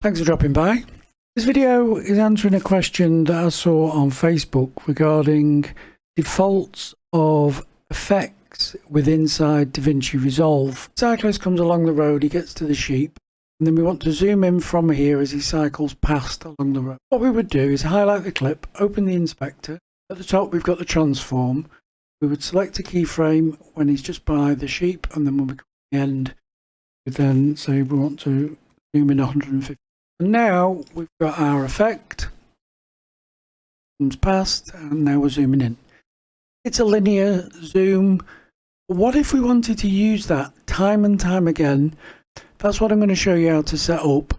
Thanks for dropping by. This video is answering a question that I saw on Facebook regarding defaults of effects with inside DaVinci Resolve. Cyclist comes along the road, he gets to the sheep, and then we want to zoom in from here as he cycles past along the road. What we would do is highlight the clip, open the inspector. At the top we've got the transform. We would select a keyframe when he's just by the sheep, and then when we come to the end, we then say we want to zoom in 150. And now we've got our effect, comes past, and now we're zooming in. It's a linear zoom. What if we wanted to use that time and time again? That's what I'm going to show you how to set up,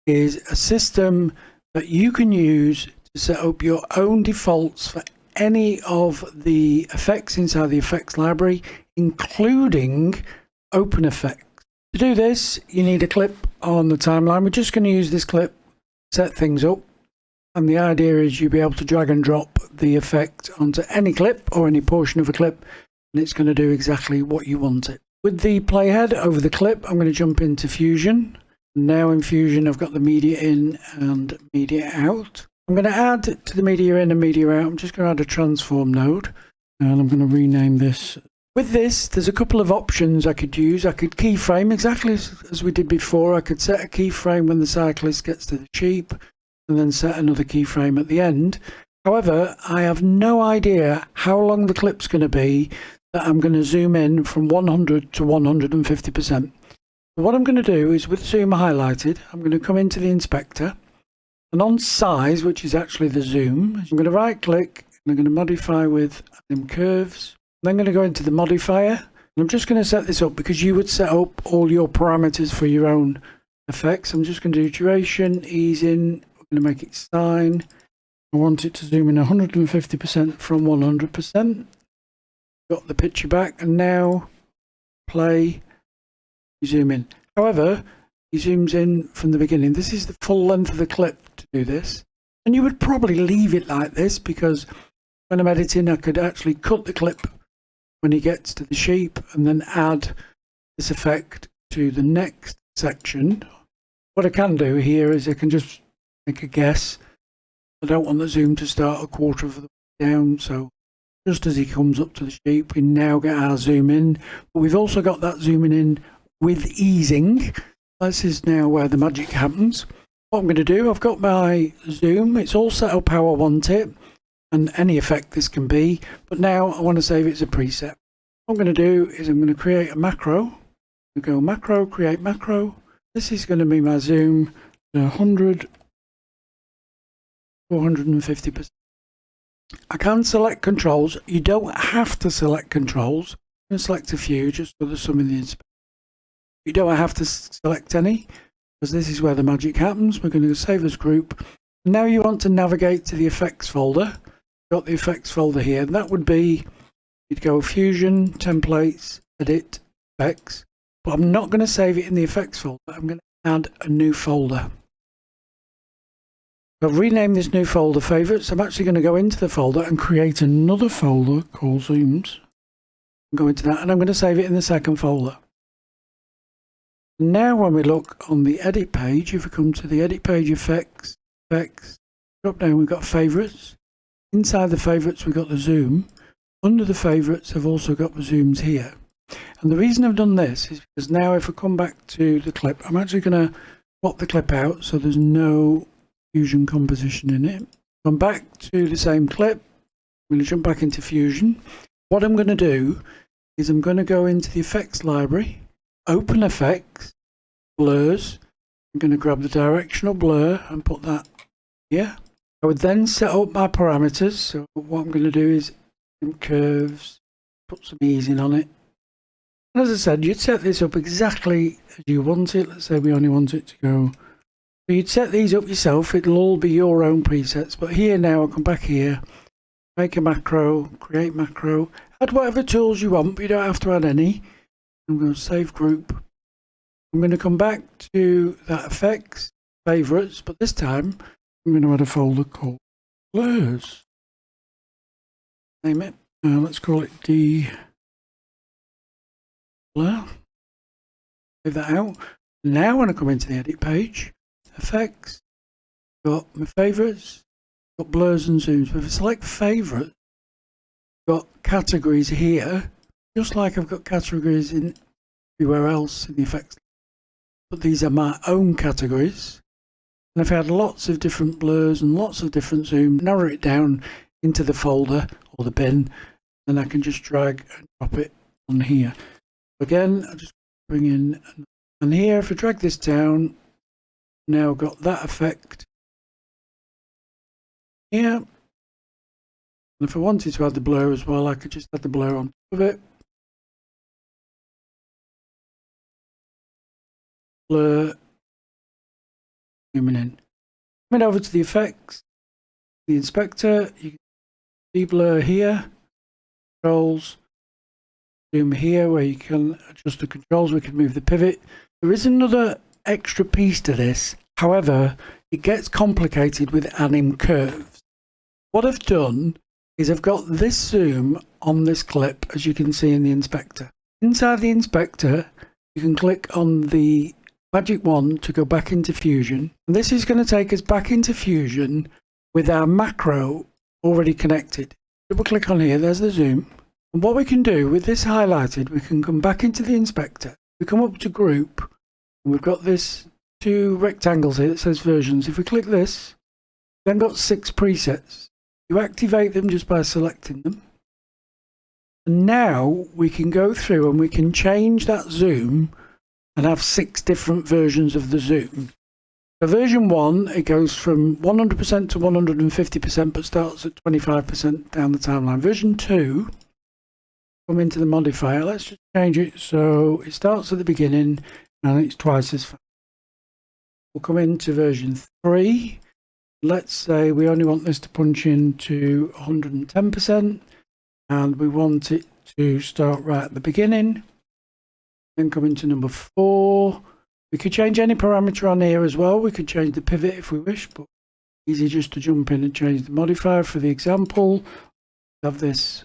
is a system that you can use to set up your own defaults for any of the effects inside the effects library, including open effects. To do this, you need a clip on the timeline. We're just going to use this clip, set things up, and the idea is you'll be able to drag and drop the effect onto any clip or any portion of a clip, and it's going to do exactly what you want it. With the playhead over the clip, I'm going to jump into Fusion. Now in Fusion, I've got the media in and media out. I'm going to add to the media in and media out. I'm just going to add a transform node, and I'm going to rename this. With this, there's a couple of options I could use. I could keyframe exactly as we did before. I could set a keyframe when the cyclist gets to the sheep, and then set another keyframe at the end. However, I have no idea how long the clip's going to be that I'm going to zoom in from 100 to 150%. So what I'm going to do is, with zoom highlighted, I'm going to come into the inspector, and on size, which is actually the zoom, I'm going to right click and I'm going to modify with AnimCurves. I'm then going to go into the modifier, and I'm just going to set this up because you would set up all your parameters for your own effects. I'm just going to do duration, ease in, we're going to make it sine. I want it to zoom in 150% from 100%. Got the picture back, and now play, zoom in. However, he zooms in from the beginning. This is the full length of the clip to do this, and you would probably leave it like this because when I'm editing I could actually cut the clip when he gets to the sheep and then add this effect to the next section. What I can do here is I can just make a guess. I don't want the zoom to start a quarter of the way down, so just as he comes up to the sheep, we now get our zoom in, but we've also got that zooming in with easing. This is now where the magic happens. What I'm going to do, I've got my zoom, it's all set up how I want it, and any effect this can be, but now I want to save it as a preset. What I'm going to do is I'm going to create a macro. We go macro, create macro. This is going to be my zoom 100, 450%. I can select controls. You don't have to select controls. I'm going to select a few just so there's some in the inspector. You don't have to select any because this is where the magic happens. We're going to save as group. Now you want to navigate to the effects folder. Got the effects folder here, and that would be, you'd go Fusion, Templates, Edit, Effects, but I'm not going to save it in the effects folder. I'm going to add a new folder. I've renamed this new folder Favorites. I'm actually going to go into the folder and create another folder called Zooms. Go into that, and I'm going to save it in the second folder. Now when we look on the edit page, if we come to the edit page, effects, drop down, we've got Favorites. Inside the favorites we've got the zoom. Under the favorites I've also got the zooms here. And the reason I've done this is because now if I come back to the clip, I'm actually going to swap the clip out so there's no Fusion composition in it. I'm back to the same clip. I'm going to jump back into Fusion. What I'm going to do is I'm going to go into the effects library, open effects, blurs. I'm going to grab the directional blur and put that here. I would then set up my parameters. So what I'm going to do is AnimCurves, put some easing on it. And as I said, you'd set this up exactly as you want it. Let's say we only want it to go. So you'd set these up yourself. It'll all be your own presets. But here now, I'll come back here, make a macro, create macro, add whatever tools you want, but you don't have to add any. I'm going to save group. I'm going to come back to that effects, favorites, but this time I'm going to add a folder called blurs. Name it. Let's call it D blur. Save that out. Now when I come into the edit page, effects, got my favorites, got blurs and zooms. But if I select favorites, got categories here, just like I've got categories in everywhere else in the effects. But these are my own categories. And if I had lots of different blurs and lots of different zooms, narrow it down into the folder or the bin, then I can just drag and drop it on here. Again, I just bring in, and here if I drag this down, now I've got that effect here. And if I wanted to add the blur as well, I could just add the blur on top of it. Blur, zooming in. Coming over to the effects, the inspector, you can de-blur here, controls, zoom here where you can adjust the controls, we can move the pivot. There is another extra piece to this, however, it gets complicated with AnimCurves. What I've done is I've got this zoom on this clip, as you can see in the inspector. Inside the inspector, you can click on the magic wand to go back into Fusion. And this is going to take us back into Fusion with our macro already connected. Double click on here, there's the zoom. And what we can do with this highlighted, we can come back into the inspector. We come up to group, and we've got this two rectangles here that says versions. If we click this, then got 6 presets. You activate them just by selecting them. And now we can go through and we can change that zoom and have 6 different versions of the zoom. So version 1, it goes from 100% to 150%, but starts at 25% down the timeline. Version 2, come into the modifier. Let's just change it so it starts at the beginning and it's twice as fast. We'll come into version 3. Let's say we only want this to punch into 110% and we want it to start right at the beginning. Then come into number 4. We could change any parameter on here as well. We could change the pivot if we wish, but easy just to jump in and change the modifier. For the example, have this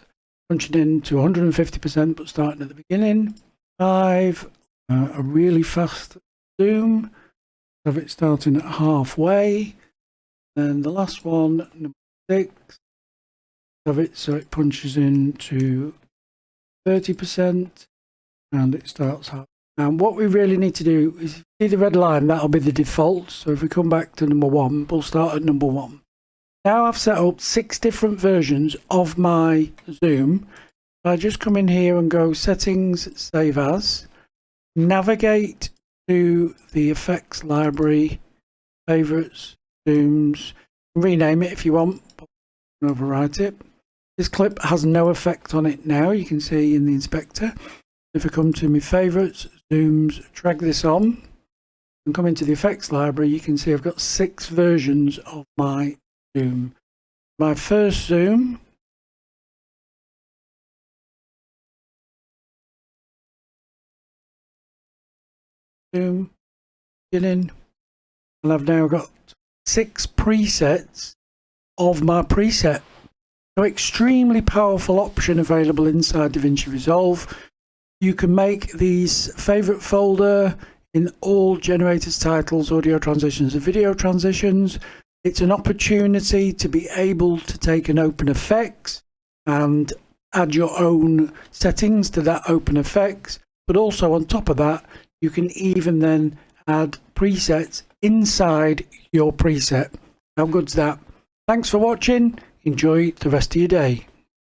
punching in to 150% but starting at the beginning. 5, a really fast zoom. Have it starting at halfway. And the last one, number 6, have it so it punches into 30% and it starts half. And what we really need to do is see the red line, that'll be the default. So if we come back to number 1, we'll start at number 1. Now I've set up 6 different versions of my zoom. I just come in here and go settings, save as, navigate to the effects library, favorites, zooms, rename it if you want, overwrite it. This clip has no effect on it now, you can see in the inspector. If I come to my favorites, zooms, drag this on and come into the effects library, you can see I've got 6 versions of my zoom. My first zoom, beginning, and I've now got 6 presets of my preset. So extremely powerful option available inside DaVinci Resolve. You can make these favorite folder in all generators, titles, audio transitions and video transitions. It's an opportunity to be able to take an open effects and add your own settings to that open effects. But also on top of that, you can even then add presets inside your preset. How good's that? Thanks for watching. Enjoy the rest of your day.